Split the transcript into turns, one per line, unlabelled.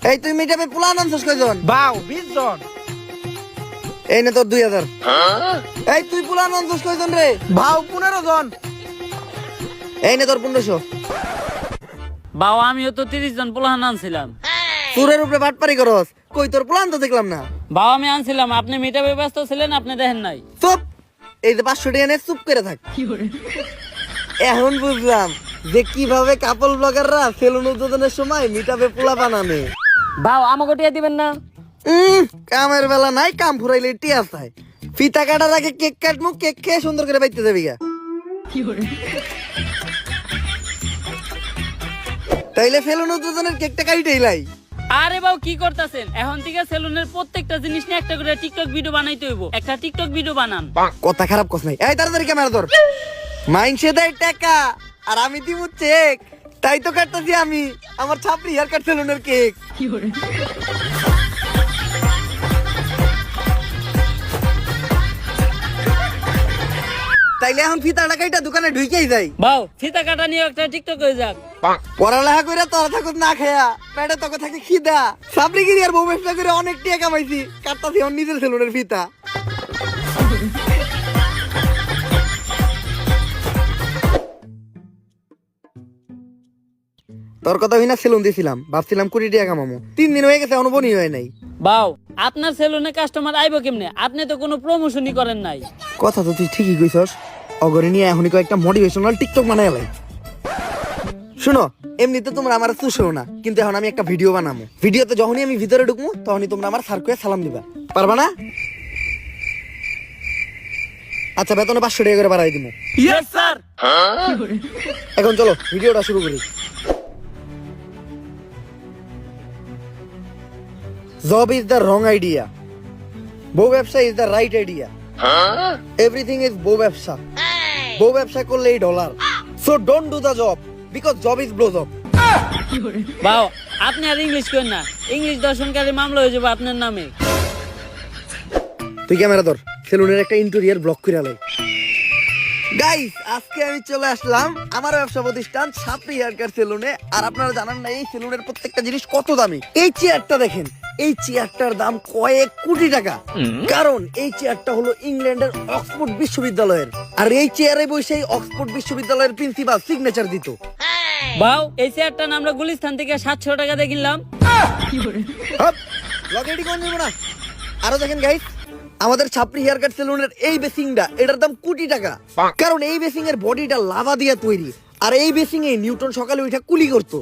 এই তুই মিটাবে পোলা আনছস কয়জন?
বাউ 20 জন।
এই নে তোর 2000। এই তুই পোলা আনছস কয়জন রে?
বাউ 15 জন।
এই নে তোর 1500।
বাবা আমিও তো 30 জন পোলাহান আনছিলাম।
সুরের উপরে বাটপারি করস, কই তোর পোলা তো দেখলাম না।
বাবা আমি আনছিলাম, আপনি মিটাবে ব্যস্ত ছিলেন, আপনি দেখেন নাই।
চুপ, এই যে 500 টাকা নে, চুপ করে থাক। এখন বুঝলাম যে কিভাবে কাপল ব্লগাররা সেলুন উদ্বোধনের সময় মিটাবে পোলা বানানে।
বাবা আমাকে টিয়া দিবেন না?
কামের বেলা নাই, কাম ফুরাইলে টিয়া চাই। ফিতা কাটার আগে কেক কাটমু, কেক খেয়ে সুন্দর করে বাইতে যাবি গা। তাইলে সেলুন উদ্বোধনের কেকটা কাইটেই লাই।
আরে বাবু কি করতেছেন? এখন থেকে সেলুনের প্রত্যেকটা জিনিস নিয়ে একটা করে টিকটক ভিডিও বানাইতে হইব। একটা টিকটক ভিডিও বানান।
কথা খারাপ কস নাই। এই তাড়াতাড়ি ক্যামেরা ধর। মাইনসে দেয় টাকা আর আমি দিব চেক, তাই তো কাটতাছি আমি আমার ছাপড়ি হেয়ার কাট সেলুনের কেক। তাইলে এখন ফিতা টাকাইটা দোকানে ঢুকেই যাই।
বাউ ফিতা কাটা নিয়ে একটা টিকটক হয়ে যাক।
পড়ালেখা করে তোরা থাকুক না খেয়া, পেটে তোকে থাকে খিদা। ছাপড়িগিরি আর বউ ব্যবসা করে অনেক টাকা কামাইছি, কাটতাছি আমার নিজের সেলুনের ফিতা। তোর কথা হই না সেলুন দিছিলাম, ভাবছিলাম 20 টাকা কামামো। 3 দিন হয়ে গেছে এখনো বনি হয় নাই।
বাউ আপনার সেলুনে কাস্টমার আইবো কেমনে? আপনি তো কোনো প্রমোশনই করেন নাই।
কথা তো তুই ঠিকই কইছস। অগরে নিয়ে এখনই কয়েকটা মোটিভেশনাল টিকটক বানায় লাই। শুনো, এমনিতে তোমরা আমার চুষেও না, কিন্তু এখন আমি একটা ভিডিও বানাবো। ভিডিওতে যখনই আমি ভিতরে ঢুকবো তখনই তোমরা আমার স্যার কয়ে সালাম দিবা, পারবা না? আচ্ছা, বেতনে 500 টাকা করে বাড়াই দিবো।
Yes sir.
এখন চলো ভিডিওটা শুরু করি। Job is the wrong idea. বউ ব্যবসা is the right idea. Everything is বউ ব্যবসা। বউ ব্যবসা করলে $1. So don't do the job because job is blow job.
বাউ আপনি আর ইংলিশ করেন না, ইংলিশ দর্শনকারী মামলা হয়ে যাবে আপনার নামে।
তুই ক্যামেরা ধর, সেলুনের একটা ইন্টেরিয়র ব্লক করে লাই। গাইস, আজকে আমি চলে আসলাম আমার ব্যবসা প্রতিষ্ঠান ছাপড়ি হেয়ার কাট সেলুনে। আর আপনারা জানেন না এই সেলুনের প্রত্যেকটা জিনিস কত দামি। এই চেয়ারটা দেখেন, এই চেয়ারটার দাম কয়েক কোটি টাকা। কারণ এই চেয়ারটা হলো ইংল্যান্ডের অক্সফোর্ড বিশ্ববিদ্যালয়ের, আর এই চেয়ারে বসে অক্সফোর্ড বিশ্ববিদ্যালয়ের প্রিন্সিপাল সিগনেচার দিত।
বাউ এই চেয়ারটা আমরা গুলিস্তান থেকে 700 টাকা দিয়ে কিনলাম।
লগেডি কোন নেব না। আরো দেখেন গাইস, আমাদের ছাপড়ি হেয়ার কাট সেলুনের এই বেসিংটা, এটার দাম কোটি টাকা। কারণ এই বেসিং এর বডিটা লাভা দিয়ে তৈরি, আর এই বেসিং এ নিউটন সকালে ওইটা কুলি করতো।